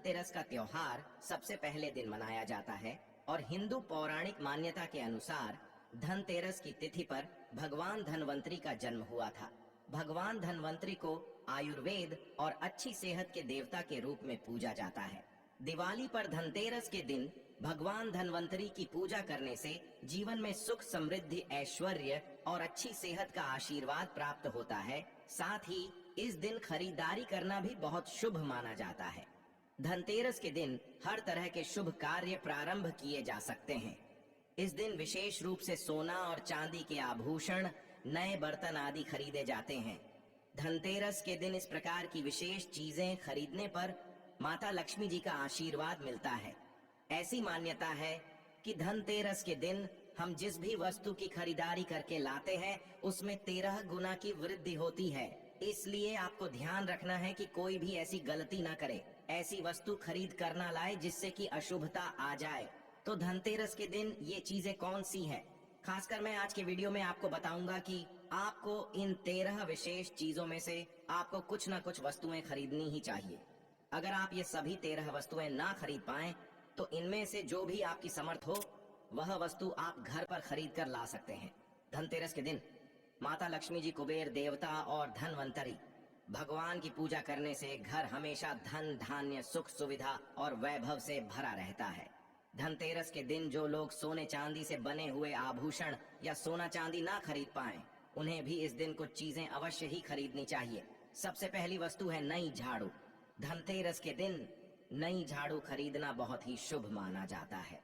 धनतेरस का त्योहार सबसे पहले दिन मनाया जाता है और हिंदू पौराणिक मान्यता के अनुसार धनतेरस की तिथि पर भगवान धनवंतरी का जन्म हुआ था। भगवान धनवंतरी को आयुर्वेद और अच्छी सेहत के देवता के रूप में पूजा जाता है। दिवाली पर धनतेरस के दिन भगवान धनवंतरी की पूजा करने से जीवन में सुख, समृद्धि, ऐश्वर्य और अच्छी सेहत का आशीर्वाद प्राप्त होता है। साथ ही इस दिन खरीदारी करना भी बहुत शुभ माना जाता है। धनतेरस के दिन हर तरह के शुभ कार्य प्रारंभ किए जा सकते हैं। इस दिन विशेष रूप से सोना और चांदी के आभूषण, नए बर्तन आदि खरीदे जाते हैं। धनतेरस के दिन इस प्रकार की विशेष चीजें खरीदने पर माता लक्ष्मी जी का आशीर्वाद मिलता है। ऐसी मान्यता है कि धनतेरस के दिन हम जिस भी वस्तु की खरीदारी करके लाते हैं उसमें 13 गुना की वृद्धि होती है। इसलिए आपको ध्यान रखना है कि कोई भी ऐसी गलती ना करे, ऐसी वस्तु खरीद कर ना लाए जिससे कि अशुभता आ जाए। तो धनतेरस के दिन ये चीजें कौन सी हैं? खासकर मैं आज के वीडियो में आपको बताऊंगा कि आपको इन 13 विशेष चीजों में से आपको कुछ ना कुछ वस्तुएं खरीदनी ही चाहिए। अगर आप ये सभी 13 वस्तुएं ना खरीद पाएं तो इनमें से जो भी आपकी समर्थ हो वह वस्तु आप घर पर खरीद कर ला सकते हैं। धनतेरस के दिन माता लक्ष्मी जी, कुबेर देवता और धनवंतरी भगवान की पूजा करने से घर हमेशा धन, धान्य, सुख, सुविधा और वैभव से भरा रहता है। धनतेरस के दिन जो लोग सोने चांदी से बने हुए आभूषण या सोना चांदी ना खरीद पाएं, उन्हें भी इस दिन कुछ चीजें अवश्य ही खरीदनी चाहिए। सबसे पहली वस्तु है नई झाड़ू। धनतेरस के दिन नई झाड़ू खरीदना बहुत ही शुभ माना जाता है।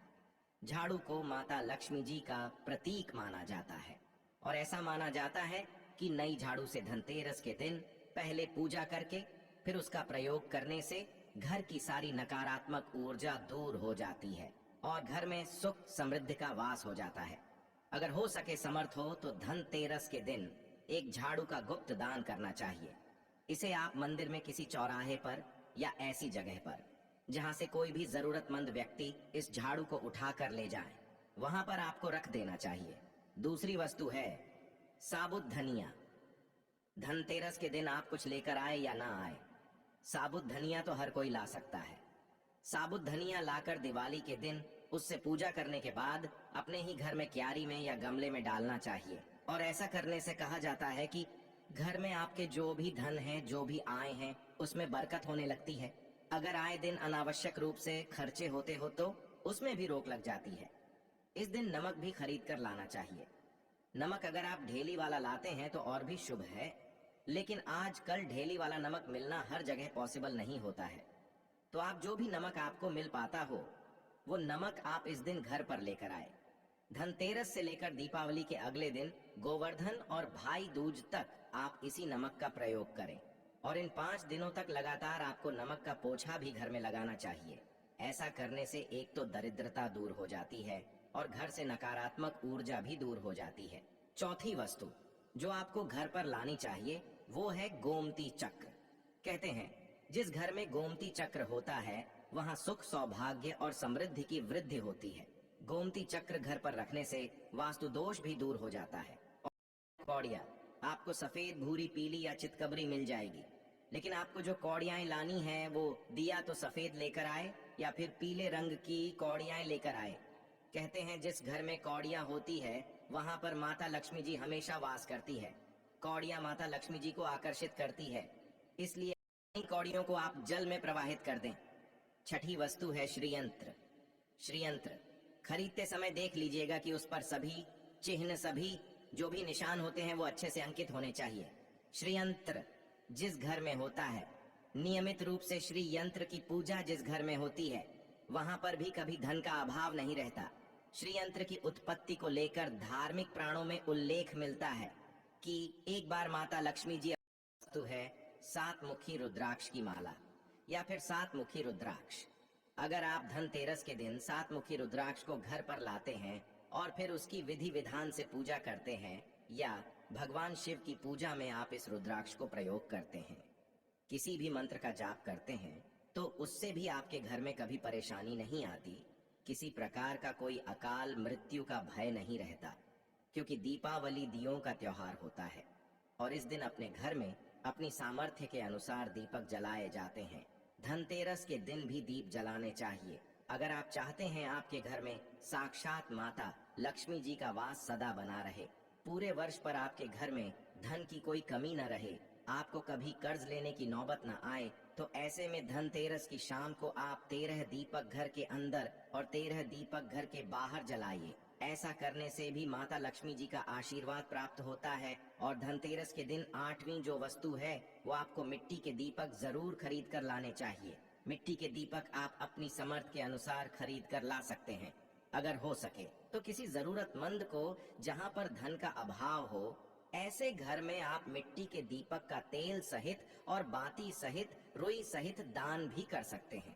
झाड़ू को माता लक्ष्मी जी का प्रतीक माना जाता है और ऐसा माना जाता है कि नई झाड़ू से धनतेरस के दिन पहले पूजा करके फिर उसका प्रयोग करने से घर की सारी नकारात्मक ऊर्जा दूर हो जाती है और घर में सुख, समृद्धि का वास हो जाता है। अगर हो सके, समर्थ हो तो धनतेरस के दिन एक झाड़ू का गुप्त दान करना चाहिए। इसे आप मंदिर में किसी चौराहे पर या ऐसी जगह पर जहां से कोई भी जरूरतमंद व्यक्ति इस झाड़ू को उठाकर ले जाए, वहां पर आपको रख देना चाहिए। दूसरी वस्तु है साबुत धनिया। धनतेरस के दिन आप कुछ लेकर आए या ना आए, साबुत धनिया तो हर कोई ला सकता है। साबुत धनिया लाकर दिवाली के दिन उससे पूजा करने के बाद अपने ही घर में क्यारी में या गमले में डालना चाहिए और ऐसा करने से कहा जाता है कि घर में आपके जो भी धन है, जो भी आए हैं, उसमें बरकत होने लगती है। अगर आए दिन अनावश्यक रूप से खर्चे होते हो तो उसमें भी रोक लग जाती है। इस दिन नमक भी खरीद कर लाना चाहिए। नमक अगर आप ढेली वाला लाते हैं तो और भी शुभ है, लेकिन आजकल ढेली वाला नमक मिलना हर जगह पॉसिबल नहीं होता है। तो आप जो भी नमक आपको मिल पाता हो वो नमक आप इस दिन घर पर लेकर आए। धनतेरस से लेकर दीपावली के अगले दिन गोवर्धन और भाई दूज तक आप इसी नमक का प्रयोग करें और इन 5 दिनों तक लगातार आपको नमक का पोछा भी घर में लगाना चाहिए। ऐसा करने से एक तो दरिद्रता दूर हो जाती है और घर से नकारात्मक ऊर्जा भी दूर हो जाती है। चौथी वस्तु जो आपको घर पर लानी चाहिए वो है गोमती चक्र। कहते हैं जिस घर में गोमती चक्र होता है वहां सुख, सौभाग्य और समृद्धि की वृद्धि होती है। गोमती चक्र घर पर रखने से वास्तु दोष भी दूर हो जाता है। कौड़ियां आपको सफेद, भूरी, पीली या चितकबरी मिल जाएगी, लेकिन आपको जो कौड़ियां लानी है वो दिया तो सफेद लेकर आए या फिर पीले रंग की कौड़ियां लेकर आए। कहते हैं जिस घर में कौड़ियां होती है वहां पर माता लक्ष्मी जी हमेशा वास करती है। कौड़ियां माता लक्ष्मी जी को आकर्षित करती है, इसलिए इन कौड़ियों को आप जल में प्रवाहित कर दें। छठी वस्तु है श्रीयंत्र। श्रीयंत्र खरीदते समय देख लीजिएगा कि उस पर सभी चिन्ह, सभी जो भी निशान होते हैं वो अच्छे से अंकित होने चाहिए। श्रीयंत्र जिस घर में होता है, नियमित रूप से श्री यंत्र की पूजा जिस घर में होती है वहां पर भी कभी धन का अभाव नहीं रहता। श्री यंत्र की उत्पत्ति को लेकर धार्मिक प्राणों में उल्लेख मिलता है कि एक बार माता लक्ष्मी जी वस्तु है 7 मुखी रुद्राक्ष की माला या फिर 7 मुखी रुद्राक्ष। अगर आप धनतेरस के दिन 7 मुखी रुद्राक्ष को घर पर लाते हैं और फिर उसकी विधि विधान से पूजा करते हैं या भगवान शिव की पूजा में आप इस रुद्राक्ष को प्रयोग करते हैं, किसी भी मंत्र का जाप करते हैं, तो उससे भी आपके घर में कभी परेशानी नहीं आती, किसी प्रकार का कोई अकाल मृत्यु का भय नहीं रहता, क्योंकि दीपावली दियों का त्योहार होता है और इस दिन अपने घर में अपनी सामर्थ्य के अनुसार दीपक जलाए जाते हैं। धनतेरस के दिन भी दीप जलाने चाहिए। अगर आप चाहते हैं आपके घर में साक्षात माता लक्ष्मी जी का वास सदा बना रहे, पूरे वर्ष पर आपके घर में धन की कोई कमी न रहे, आपको कभी कर्ज लेने की नौबत न आए, तो ऐसे में धनतेरस की शाम को आप 13 दीपक घर के अंदर और 13 दीपक घर के बाहर जलाइए। ऐसा करने से भी माता लक्ष्मी जी का आशीर्वाद प्राप्त होता है। और धनतेरस के दिन 8वीं जो वस्तु है वो आपको मिट्टी के दीपक जरूर खरीद कर लाने चाहिए। मिट्टी के दीपक आप अपनी समर्थ के अनुसार खरीद कर ला सकते हैं। अगर हो सके तो किसी जरूरतमंद को जहां पर धन का अभाव हो, ऐसे घर में आप मिट्टी के दीपक का तेल सहित और बाती सहित रुई सहित दान भी कर सकते हैं।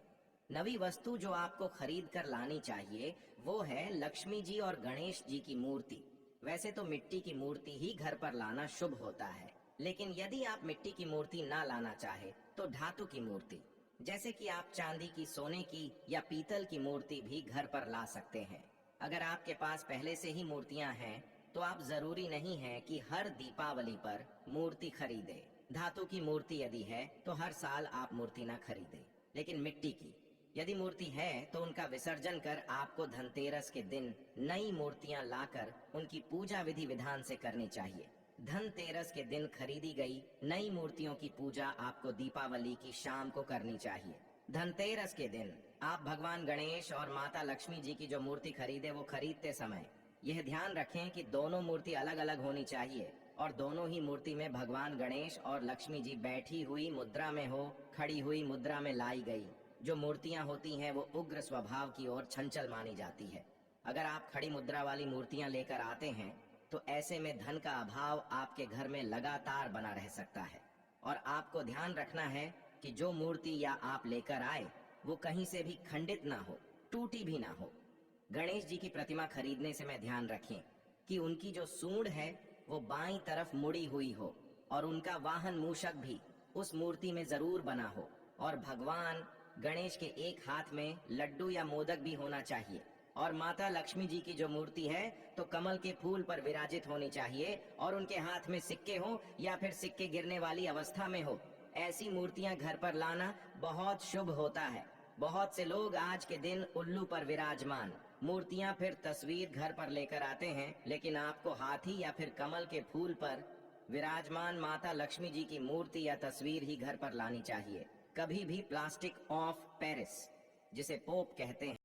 नवी वस्तु जो आपको खरीद कर लानी चाहिए वो है लक्ष्मी जी और गणेश जी की मूर्ति। वैसे तो मिट्टी की मूर्ति ही घर पर लाना शुभ होता है, लेकिन यदि आप मिट्टी की मूर्ति ना लाना चाहे तो धातु की मूर्ति, जैसे कि आप चांदी की, सोने की या पीतल की मूर्ति भी घर पर ला सकते हैं। अगर आपके पास पहले से ही मूर्तियां हैं तो आप जरूरी नहीं है कि हर दीपावली पर मूर्ति खरीदे। धातु की मूर्ति यदि है तो हर साल आप मूर्ति ना खरीदे, लेकिन मिट्टी की यदि मूर्ति है तो उनका विसर्जन कर आपको धनतेरस के दिन नई मूर्तियां लाकर उनकी पूजा विधि विधान से करनी चाहिए। धनतेरस के दिन खरीदी गई नई मूर्तियों की पूजा आपको दीपावली की शाम को करनी चाहिए। धनतेरस के दिन आप भगवान गणेश और माता लक्ष्मी जी की जो मूर्ति खरीदे वो खरीदते समय यह ध्यान रखें कि दोनों मूर्ति अलग अलग होनी चाहिए और दोनों ही मूर्ति में भगवान गणेश और लक्ष्मी जी बैठी हुई मुद्रा में हो, खड़ी हुई मुद्रा में लाई गई। जो मूर्तियां होती हैं वो उग्र स्वभाव की ओर चंचल मानी जाती है। अगर आप खड़ी मुद्रा वाली मूर्तियां लेकर आते हैं तो ऐसे में धन का अभाव आपके घर में लगातार बना रह सकता है। और आपको ध्यान रखना है कि जो मूर्ति या आप लेकर आए वो कहीं से भी खंडित ना हो, टूटी भी ना हो। गणेश जी की प्रतिमा खरीदने से मैं ध्यान रखें कि उनकी जो सूंड है वो बाईं तरफ मुड़ी हुई हो और उनका वाहन मूषक भी उस मूर्ति में जरूर बना हो, और भगवान गणेश के एक हाथ में लड्डू या मोदक भी होना चाहिए। और माता लक्ष्मी जी की जो मूर्ति है तो कमल के फूल पर विराजित होनी चाहिए और उनके हाथ में सिक्के हो या फिर सिक्के गिरने वाली अवस्था में हो। ऐसी मूर्तियां घर पर लाना बहुत शुभ होता है। बहुत से लोग आज के दिन उल्लू पर विराजमान मूर्तियां फिर तस्वीर घर पर लेकर आते हैं, लेकिन आपको हाथी या फिर कमल के फूल पर विराजमान माता लक्ष्मी जी की मूर्ति या तस्वीर ही घर पर लानी चाहिए। कभी भी प्लास्टिक ऑफ पेरिस, जिसे पोप कहते